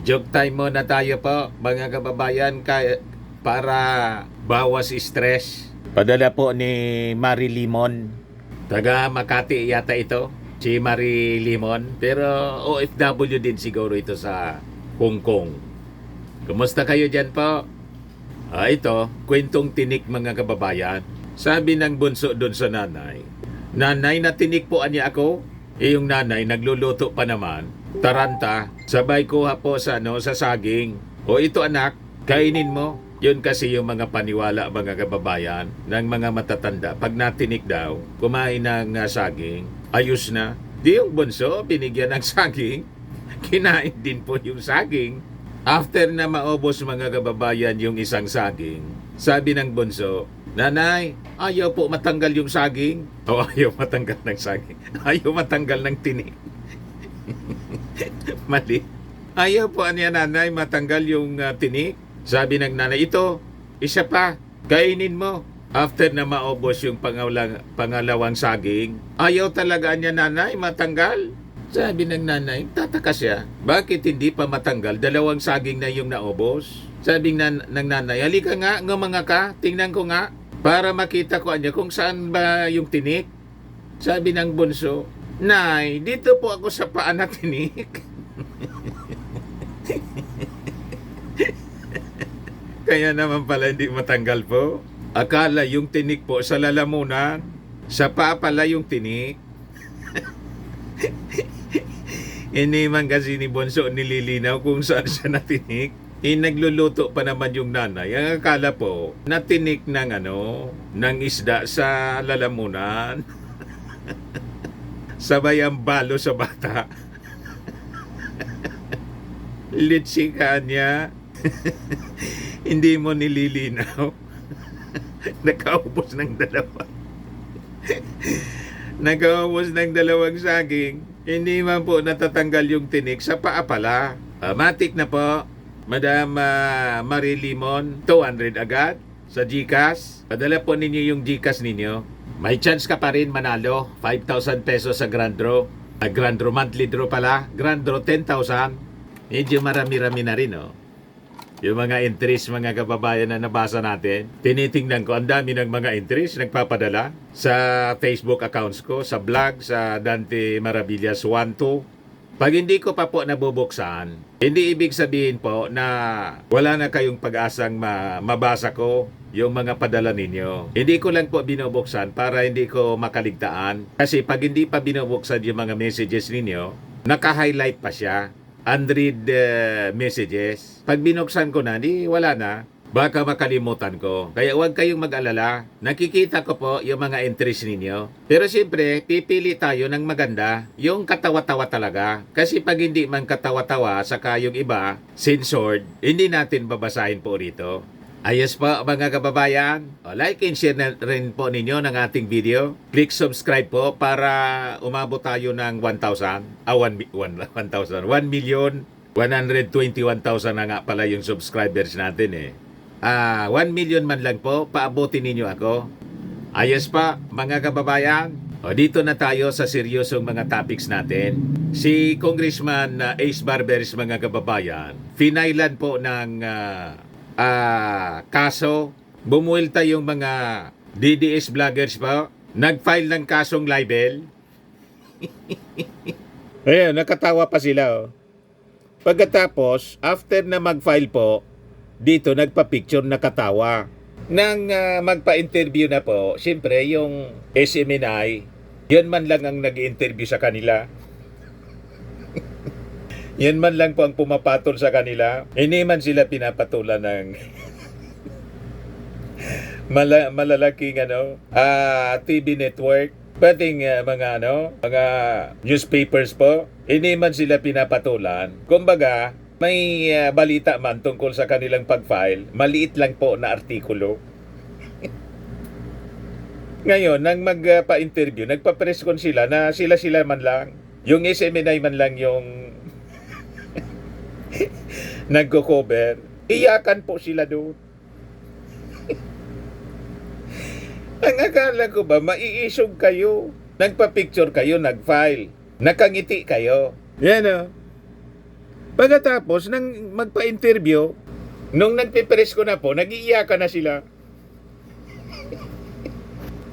Joke time muna tayo po, mga kababayan, para bawas stress. Padala po ni Marie Limon. Taga Makati yata ito, si Marie Limon. Pero OFW din siguro ito sa Hong Kong. Kumusta kayo dyan po? Ito, kwentong tinik mga kababayan. Sabi ng bunso doon sa nanay, "Nanay, natinik po niya ako." Yung nanay nagluluto pa naman. Taranta, sabay kuha po sa saging. "O ito anak, kainin mo." Yun kasi yung mga paniwala mga kababayan ng mga matatanda. Pag natinik daw, kumain ng saging, ayos na. Di yung bunso, binigyan ng saging, kinain din po yung saging. After na maubos mga kababayan yung isang saging, sabi ng bunso, "Nanay, ayaw po matanggal yung saging." O ayaw matanggal ng saging. Ayaw matanggal ng tinik. Mali. Ayaw po niya nanay matanggal yung tinik. Sabi ng nanay, "Ito, isa pa, kainin mo." After na maubos yung pangalawang saging, ayaw talaga niya nanay matanggal. Sabi ng nanay, tataka siya, bakit hindi pa matanggal? Dalawang saging na yung naubos. Sabi ng nanay, "Halika nga, ngumanga ka, tingnan ko nga, para makita ko niya kung saan ba yung tinik." Sabi ng bunso, "Nay, dito po ako sa paa na tinik." Kaya naman pala hindi matanggal po. Akala yung tinik po sa lalamunan, sa paa pala yung tinik. Hindi man kasi ni bunso nililinaw kung saan siya natinik. Nagluluto pa naman yung nanay. Ang akala po, natinik ng isda sa lalamunan. Sabay ang balo sa bata. Litsika niya. Hindi mo nililinaw. Nakaubos ng dalawa. Nakaubos ng dalawang saging. Hindi man po natatanggal yung tinik sa paa pala. Matik na po. Madam Marie Limon, 200 agad sa GCash. Padala po ninyo yung GCash ninyo. May chance ka pa rin manalo. 5,000 pesos sa Grand Draw. Grand Draw, monthly draw pala. Grand Draw, 10,000. Medyo marami-rami na rin, oh. Yung mga entries, mga kababayan na nabasa natin, tinitingnan ko, ang dami ng mga entries nagpapadala sa Facebook accounts ko, sa blog, sa Dante Maravillas 12. Pag hindi ko pa po nabubuksan, hindi ibig sabihin po na wala na kayong pag-asang mabasa ko yung mga padala ninyo. Hindi ko lang po binubuksan para hindi ko makaligtaan. Kasi pag hindi pa binubuksan yung mga messages ninyo, naka-highlight pa siya. 100 messages. Pag binuksan ko na, wala na. Baka makalimutan ko. Kaya huwag kayong mag-alala. Nakikita ko po yung mga entries ninyo. Pero siyempre, pipili tayo ng maganda. Yung katawa-tawa talaga. Kasi pag hindi man katawa-tawa, saka yung iba, censored, hindi natin babasahin po rito. Ayos po mga kababayan. Like and share na rin po ninyo ng ating video. Click subscribe po para umabot tayo ng 1,000. 1,121,000 na nga pala yung subscribers natin eh. 1 million man lang po, paabutin ninyo ako. Ayos pa mga kababayan. Dito na tayo sa seryosong mga topics natin. Si Congressman Ace Barbers mga kababayan, finailan po ng kaso. Bumuelta yung mga DDS vloggers po. Nag-file ng kasong libel. Ayan, nakatawa pa sila. Oh. Pagkatapos, after na mag-file po, dito nagpa-picture nakatawa. Nang magpa-interview na po, siyempre yung SMNI, yun man lang ang nag-interview sa kanila. Yan man lang po ang pumapatol sa kanila. Hindi man sila pinapatulan ng malalaking TV network. Pating mga newspapers po. Hindi man sila pinapatulan. Kumbaga, may balita man tungkol sa kanilang pag-file. Maliit lang po na artikulo. Ngayon, nang magpa-interview, nagpa-press con sila na sila man lang. Yung SMNI man lang yung nagko-cover, iyakan po sila doon. Ang akala ko ba, maiisog kayo. Nagpa-picture kayo, nag-file. Nakangiti kayo. Yan o. Pagkatapos nang magpa-interview, nung nagpipress ko na po, nag-iiyakan na sila.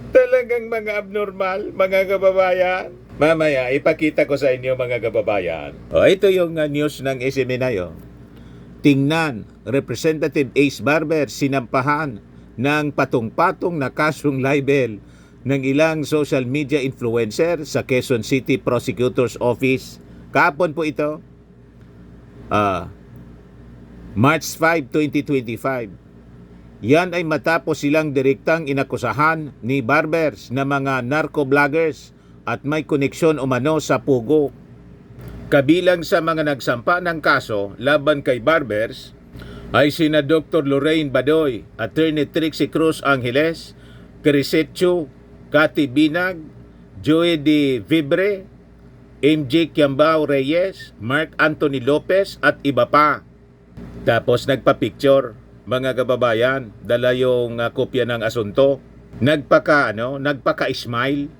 Talagang mga abnormal, mga kababayan. Mamaya, ipakita ko sa inyo mga kababayan. Ito yung news ng SMNI. Tingnan, Representative Ace Barber sinampahan ng patong-patong na kasong libel ng ilang social media influencer sa Quezon City Prosecutor's Office. Kahapon po ito. March 5, 2025. Yan ay matapos silang direktang inakusahan ni Barbers na mga narco-vloggers at may koneksyon umano sa Pugo. Kabilang sa mga nagsampa ng kaso laban kay Barbers ay sina Dr. Lorraine Badoy, Attorney Trixie Cruz Angeles, Crisette Chu, Cathy Binag, Joey de Vibre, MJ Kiambao Reyes, Mark Anthony Lopez at iba pa. Tapos nagpa-picture, mga kababayan, dala yung kopya ng asunto. Nagpaka-smile.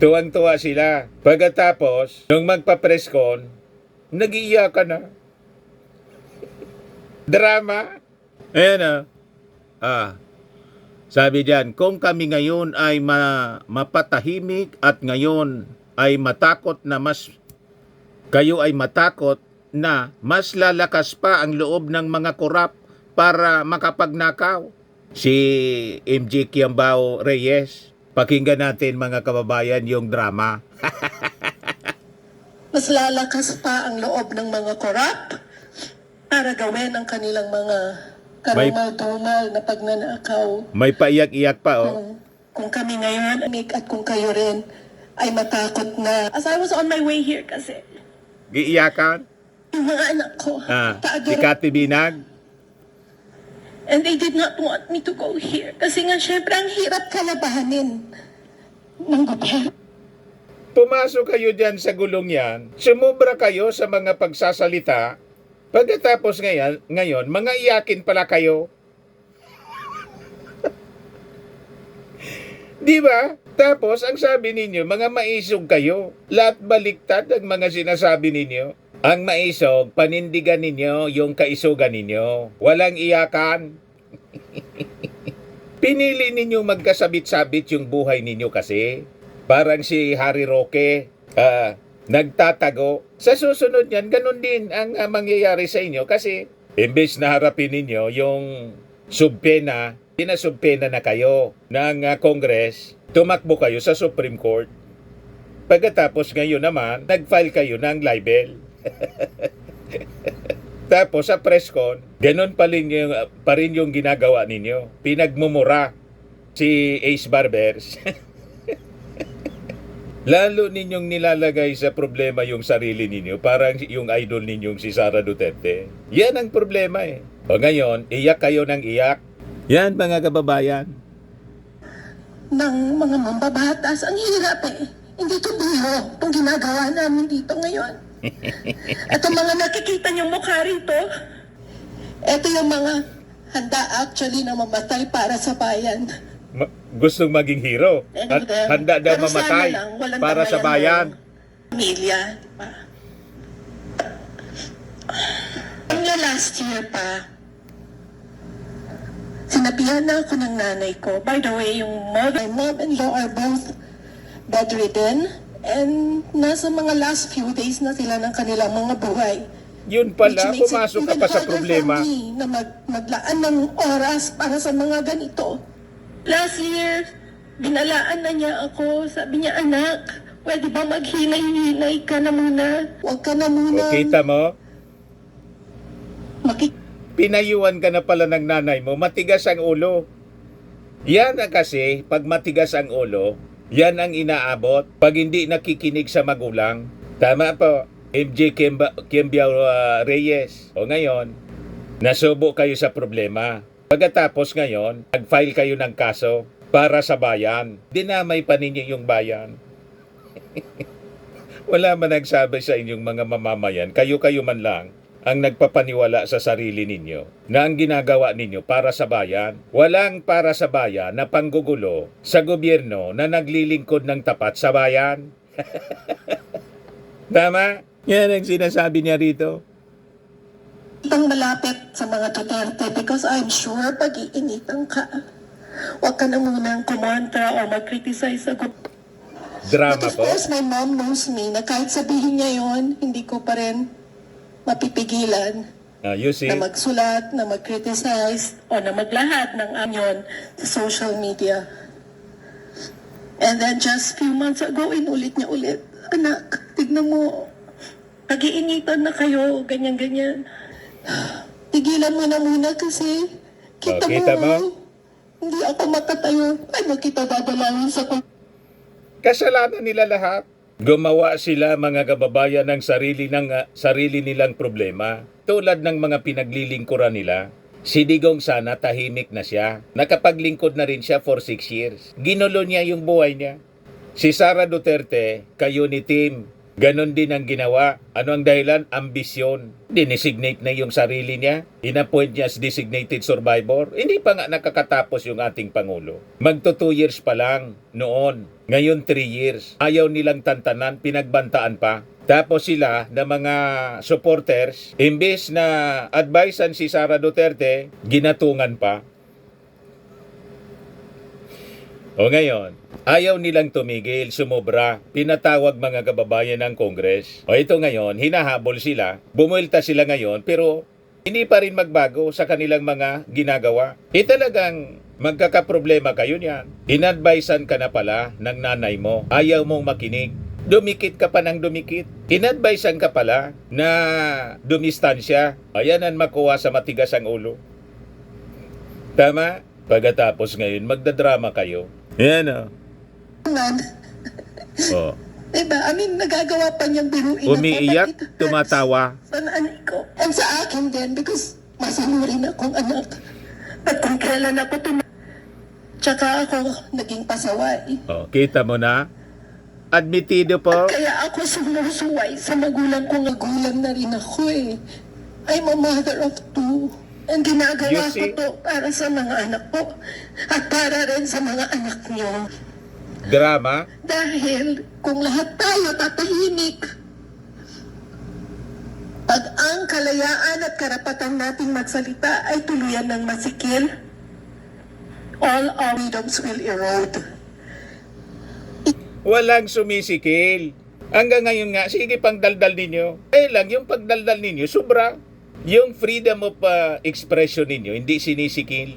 Tuwang-tuwa sila. Pagkatapos, nung magpa-press con, nag-iiyakan na. Drama. Ayan sabi diyan, kung kami ngayon ay mapatahimik at ngayon ay matakot na kayo ay matakot na mas lalakas pa ang loob ng mga korap para makapagnakaw. Si MJ Kiambao Reyes, pakinggan natin mga kababayan yung drama. Mas lalakas pa ang loob ng mga korap para gawin ang kanilang mga karumal-dumal na pagnanakaw. May paiyak-iyak pa Kung kami ngayon at kung kayo rin ay matakot na. As I was on my way here kasi Giiyakan? yung mga anak ko, Si Cathy Binag? and they did not want me to go here. Kasi nga syempre ang hirap kalabanin ng gobyerno. Pumasok kayo dyan sa gulong yan, sumubra kayo sa mga pagsasalita, pagkatapos ngayon mga iyakin pala kayo. Di ba? Tapos ang sabi ninyo, mga maisog kayo. Lahat baliktad ang mga sinasabi ninyo. Ang maisog, panindigan ninyo yung kaisugan ninyo. Walang iyakan. Pinili ninyong magkasabit-sabit yung buhay ninyo kasi. Parang si Harry Roque, nagtatago. Sa susunod yan, ganun din ang mangyayari sa inyo kasi imbes na harapin ninyo yung subpena, pinasubpena na kayo ng Congress, tumakbo kayo sa Supreme Court. Pagkatapos ngayon naman, nag-file kayo ng libel. Tapos sa press con, ganun pa rin yung ginagawa ninyo. Pinagmumura si Ace Barbers. Lalo ninyong nilalagay sa problema yung sarili ninyo, parang yung idol ninyong si Sara Duterte. Yan ang problema O ngayon, iyak kayo ng iyak. Yan mga kababayan. Ng mga mambabatas, ang hirap Hindi to biro itong ginagawa namin dito ngayon. Ito mga nakikita niyong mukha rito, ito yung mga handa actually na mamatay para sa bayan. Gustong maging hero. At handa daw Pero mamatay sana lang, walang para sa bayan. Pamilya. Hanggang last year pa, sinabihan na ako ng nanay ko. By the way, my mom-in-law are both bedridden and nasa mga last few days na sila ng kanilang mga buhay. Yun pala, pumasok ka pa sa problema. Na maglaan ng oras para sa mga ganito. Last year, binalaan na niya ako. Sabi niya, anak, pwede ba maghinay-hinay ka na muna? Huwag ka na muna. O kita mo, pinayuan ka na pala ng nanay mo, matigas ang ulo. Yan kasi, pag matigas ang ulo, yan ang inaabot pag hindi nakikinig sa magulang. Tama po, MJ Kiambao Reyes. O ngayon, nasubo kayo sa problema. Pagkatapos ngayon, nag-file kayo ng kaso para sa bayan. Dinamay pa ninyo yung bayan. Wala man nagsabi sa inyong mga mamamayan, kayo-kayo man lang ang nagpapaniwala sa sarili ninyo na ang ginagawa ninyo para sa bayan. Walang para sa bayan na panggugulo sa gobyerno na naglilingkod ng tapat sa bayan. Tama? Yan ang sinasabi niya rito. Itang malapit sa mga Duterte because I'm sure pag-iinitan ka. Huwag ka na munang kumontra o mag-criticize sa group. Drama But of po. course, my mom knows me na kahit sabihin niya yon, hindi ko pa rin mapipigilan You see? na magsulat, na mag-criticize, o na maglahat ng anyon sa social media. And then just few months ago, inulit niya ulit, anak, tignan mo, pag-iinitan na kayo, ganyan-ganyan. Tigilan mo na muna kasi, kita, kita mo? hindi ako makatayo. Ano kita dadalawin sa Kasalanan nila lahat. Gumawa sila mga kababayan ng sarili nilang problema. Tulad ng mga pinaglilingkuran nila. Si Digong sana tahimik na siya. Nakapaglingkod na rin siya for 6 years. Ginulo niya yung buhay niya. Si Sara Duterte, kayo ni Tim, ganon din ang ginawa. Ano ang dahilan? Ambisyon. Dinesignate na yung sarili niya. Inappoint niya as designated survivor. Hindi pa nga nakakatapos yung ating Pangulo. Magto 2 years pa lang noon. Ngayon 3 years. Ayaw nilang tantanan, pinagbantaan pa. Tapos sila na mga supporters, imbes na advisean si Sara Duterte, ginatungan pa. O ngayon, ayaw nilang tumigil, sumobra, pinatawag mga kababayan ng Congress. O ito ngayon, hinahabol sila, bumuelta sila ngayon, pero hindi pa rin magbago sa kanilang mga ginagawa. Talagang magkakaproblema kayo niyan. Inadvisean ka na pala ng nanay mo, ayaw mong makinig. Dumikit ka pa ng dumikit. Inadvisean ka pala na dumistansya. Ayan ang makuha sa matigas ang ulo. Tama? Pagkatapos ngayon, magdadrama kayo. Yan o. Oh. Diba? I mean, nagagawa pa niyang biruin ako. Umiiyak, But it hurts tumatawa. Sa nanay ko. And sa akin din because masinurin akong anak. At kung kailan ako tsaka ako naging pasaway. Oh, kita mo na? Admitido po. Kaya ako sumusuway sa magulang ko. Magulang na rin ako eh. I'm a mother of 2. And ginagawa You ko see? to para sa mga anak ko. At para rin sa mga anak niyo. Drama. Dahil kung lahat tayo tatahimik, pag ang kalayaan at karapatan nating magsalita ay tuluyan ng masikil, all our freedoms will erode. Walang sumisikil. Hanggang ngayon nga, sige pang daldal ninyo. Lang, yung pagdaldal ninyo, sobra. Yung freedom of expression ninyo, hindi sinisikil.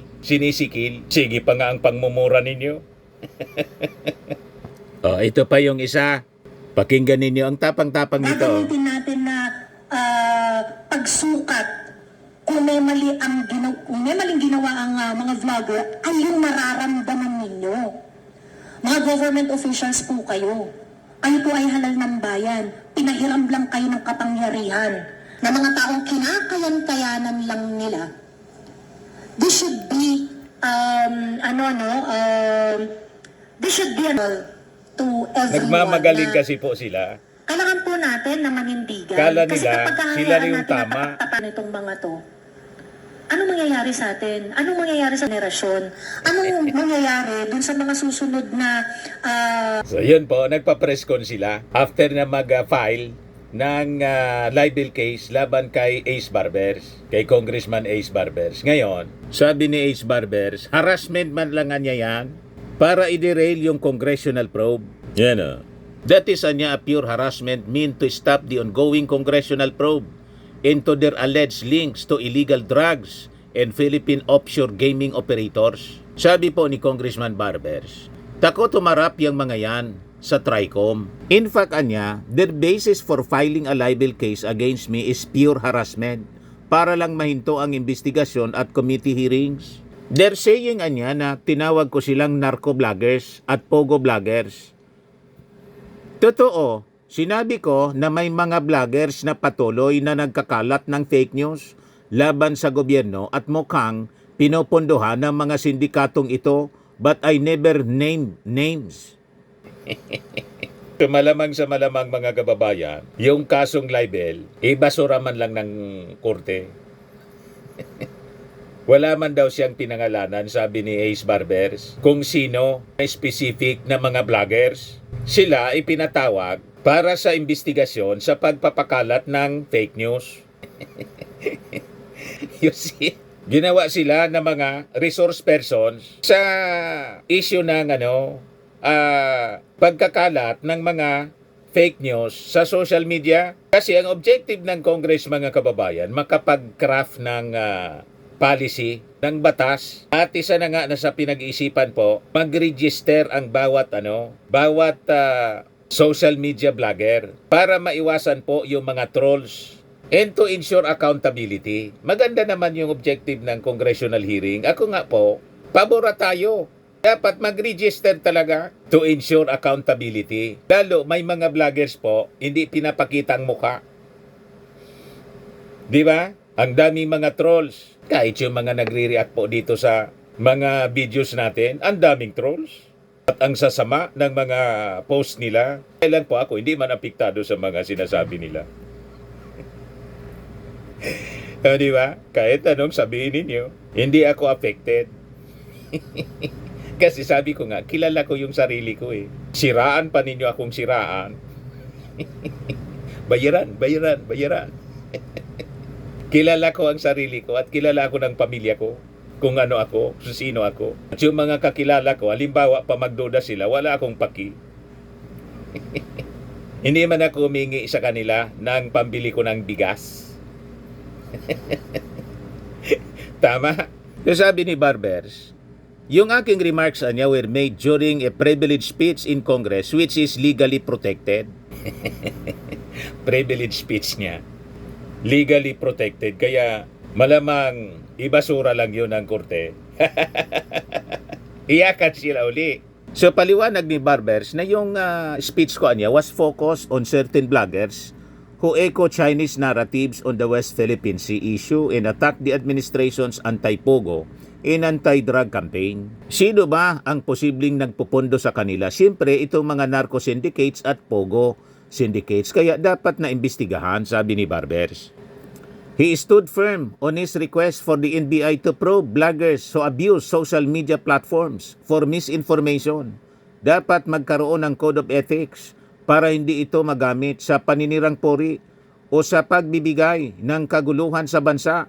Sige pa nga ang pangmumura ninyo. Ito pa yung isa. Pakinggan ninyo ang tapang-tapang nito. Gagamitin natin na pagsukat kung may maling ginawa ang mga vlogger, ay yung mararamdaman ninyo. Mga government officials po kayo. Kayo po ay halal ng bayan. Pinahiram lang kayo ng kapangyarihan na mga taong kinakayan-kayanan lang nila. This should be, this should be to everyone. Nagmamagaling na kasi po sila. kailangan po natin na manindigan. Kala Kasi nila, kapag sila na yung natin tama. napakatapan itong mga to, anong mangyayari sa atin? Anong mangyayari sa generasyon? Anong mangyayari dun sa mga susunod na So yun po, nagpa-press con sila after na mag-file ng libel case laban kay Ace Barbers, kay Congressman Ace Barbers. Ngayon, sabi ni Ace Barbers, harassment man lang nga niya yan para i-derail yung congressional probe. Yan o. That is anya a pure harassment meant to stop the ongoing congressional probe into their alleged links to illegal drugs and Philippine offshore gaming operators. Sabi po ni Congressman Barbers, takot tumarap yung mga yan sa TRICOM. In fact, anya, their basis for filing a libel case against me is pure harassment para lang mahinto ang investigasyon at committee hearings. They're saying anya na tinawag ko silang narco-vloggers at pogo-vloggers. Totoo, sinabi ko na may mga vloggers na patuloy na nagkakalat ng fake news laban sa gobyerno at mukhang pinopondohan ng mga sindikatong ito, but I never named names. Malamang sa malamang mga kababayan, yung kasong libel, ibasura man lang ng korte. Wala man daw siyang pinangalanan, sabi ni Ace Barbers, kung sino specific na mga vloggers. Sila ipinatawag para sa investigasyon sa pagpapakalat ng fake news. You see? Ginawa sila ng mga resource persons sa issue ng pagkakalat ng mga fake news sa social media. Kasi ang objective ng Congress, mga kababayan, makapag-craft ng policy, ng batas. At isa na nga na sa pinag-iisipan po, mag-register ang bawat social media vlogger para maiwasan po yung mga trolls. And to ensure accountability. Maganda naman yung objective ng congressional hearing. Ako nga po, pabora tayo. Dapat mag-register talaga to ensure accountability. Lalo may mga vloggers po, hindi pinapakita ang mukha. Di ba? Ang daming mga trolls. Kahit yung mga nagre-react po dito sa mga videos natin, ang daming trolls. At ang sasama ng mga post nila. Kailan po ako, hindi man apektado sa mga sinasabi nila. Di ba? Kahit anong sabihin ninyo, hindi ako affected. Kasi sabi ko nga, kilala ko yung sarili ko eh. Siraan pa ninyo akong siraan. Bayaran. Kilala ko ang sarili ko at kilala ko ng pamilya ko. Kung ano ako, sino ako. At yung mga kakilala ko, halimbawa pa magduda sila, wala akong paki. Hindi man ako humingi sa kanila ng pambili ko ng bigas. Tama. So sabi ni Barbers, yung aking remarks niya were made during a privileged speech in Congress which is legally protected. Privileged speech niya. Legally protected. Kaya malamang ibasura lang yun ng korte. Iyakan sila uli. So paliwanag ni Barbers na yung speech ko niya was focused on certain bloggers who echo Chinese narratives on the West Philippine Sea issue and attack the administration's anti-pogo and anti-drug campaign. Sino ba ang posibleng nagpupondo sa kanila? Siyempre, itong mga narco syndicates at pogo syndicates. Kaya dapat na imbestigahan, sabi ni Barbers. He stood firm on his request for the NBI to probe bloggers who abuse social media platforms for misinformation. Dapat magkaroon ng code of ethics para hindi ito magamit sa paninirang puri o sa pagbibigay ng kaguluhan sa bansa.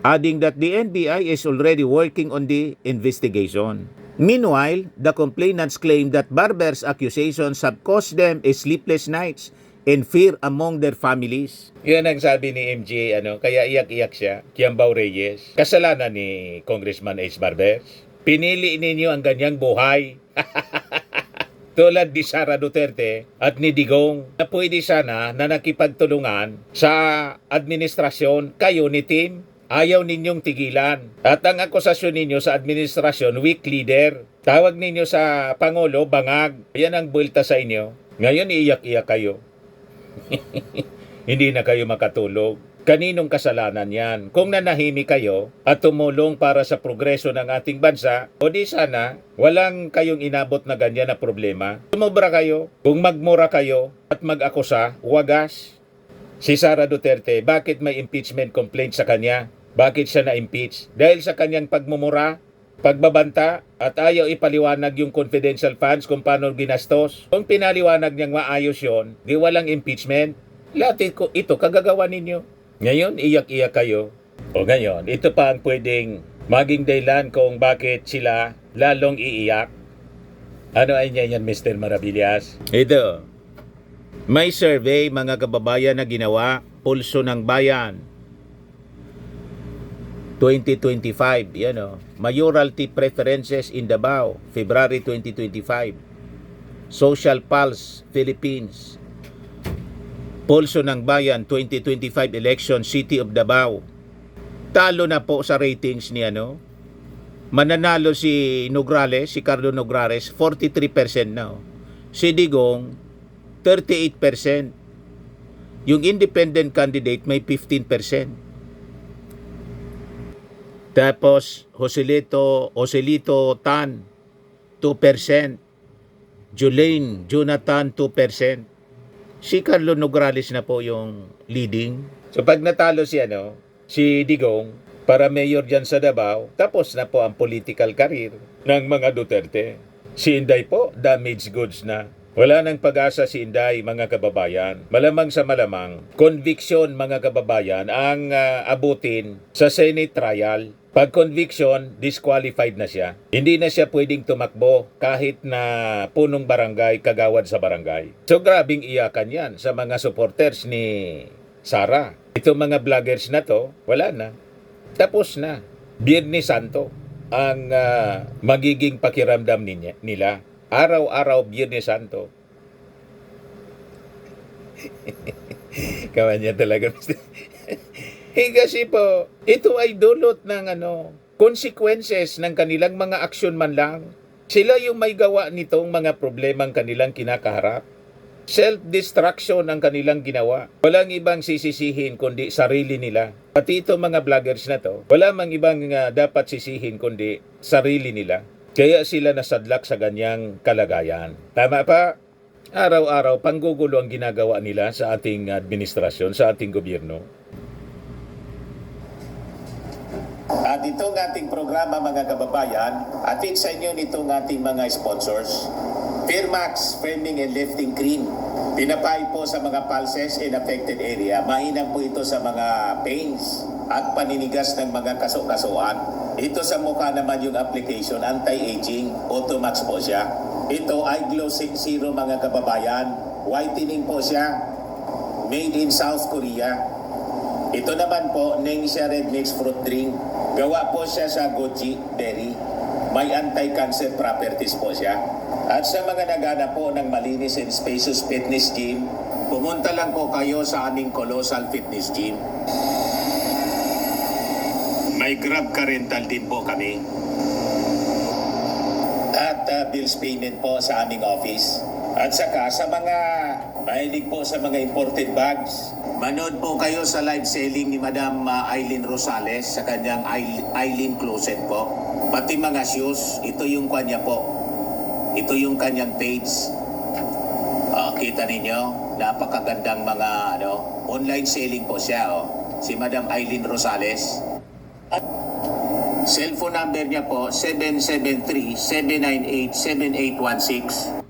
Adding that the NBI is already working on the investigation. Meanwhile, the complainants claim that Barbers' accusations have caused them sleepless nights and fear among their families. Yan ang sabi ni MJ, kaya iyak-iyak siya, Kiambao Reyes. Kasalanan ni Congressman Ace Barbers. Pinili ninyo ang ganyang buhay. Tulad ni Sara Duterte at ni Digong na pwede sana na nakipagtulungan sa administrasyon, kayo ni Tim, ayaw ninyong tigilan. At ang akusasyon ninyo sa administrasyon, weak leader. Tawag ninyo sa Pangulo, bangag. Yan ang bulta sa inyo. Ngayon iiyak-iyak kayo. Hindi na kayo makatulog. Kaninong kasalanan yan? Kung nanahimik kayo at tumulong para sa progreso ng ating bansa, o di sana walang kayong inabot na ganyan na problema. Sumobra kayo, kung magmura kayo at mag-akusa, wagas. Si Sara Duterte, bakit may impeachment complaint sa kanya? Bakit siya na-impeach? Dahil sa kanyang pagmumura, pagbabanta, at ayaw ipaliwanag yung confidential funds kung paano ginastos. Kung pinaliwanag niyang maayos yon, di walang impeachment. Lahat ito kagagawa ninyo. Ngayon, iyak-iyak kayo. O ngayon, ito pa ang pwedeng maging dahilan kung bakit sila lalong iiyak. Ano ay niya yan, Mr. Maravillas? Ito. May survey, mga kababayan, na ginawa, Pulso ng Bayan. 2025, Mayoralty Preferences in Davao, February 2025. Social Pulse, Philippines. Pulso ng Bayan 2025 election, City of Davao. Talo na po sa ratings ni Mananalo si Nograles, si Carlo Nograles, 43% na. Si Digong, 38%. Yung independent candidate may 15%. Tapos Joselito Tan, 2%. Julaine Jonathan, 2%. Si Carlo Nograles na po yung leading. So pag natalo si Digong para mayor dyan sa Davao, tapos na po ang political career ng mga Duterte. Si Inday po, damaged goods na. Wala nang pag-asa si Inday, mga kababayan. Malamang sa malamang, conviction, mga kababayan, ang abutin sa Senate trial. Pag conviction, disqualified na siya. Hindi na siya pwedeng tumakbo kahit na punong barangay, kagawad sa barangay. So grabing iyakan yan sa mga supporters ni Sara. Itong mga vloggers na to, wala na. Tapos na. Biyernes Santo ang magiging pakiramdam nila. Araw-araw Biyernes Santo. Kawan niya talaga. Kasi po, ito ay dulot ng consequences ng kanilang mga aksyon man lang. Sila yung may gawa nitong mga problemang kanilang kinakaharap. Self-destruction ang kanilang ginawa. Walang ibang sisisihin kundi sarili nila. Pati itong mga vloggers na to, wala mang ibang dapat sisihin kundi sarili nila. Kaya sila nasadlak sa ganyang kalagayan. Tama pa? Araw-araw, panggugulo ang ginagawa nila sa ating administrasyon, sa ating gobyerno. At itong ating programa, mga kababayan, atid sa inyo nitong ating mga sponsors. Firmax Firming and Lifting Cream. Pinapay po sa mga pulses in affected area. Mainam po ito sa mga pains at paninigas ng mga kaso-kasuan. Ito sa mukha naman yung application, anti-aging, Automax po siya. Ito ay Glow 60, mga kababayan. Whitening po siya. Made in South Korea. Ito naman po, Nengxia Red Mix Fruit Drink. Gawa po siya sa goji berry. May anti-cancer properties po siya. At sa mga naghanap po ng malinis and spacious fitness gym, pumunta lang po kayo sa aming Colossal Fitness Gym. May Grab ka rental din po kami. At bills payment po sa aming office. At saka sa mga mahilig po sa mga imported bags, manood po kayo sa live selling ni Madam Aileen Rosales sa kanyang Aileen Closet po. Pati mga shoes, ito yung kanya po. Ito yung kanyang page. Kita ninyo, napakagandang mga online selling po siya. Si Madam Aileen Rosales. At cellphone number niya po, 773-798-7816.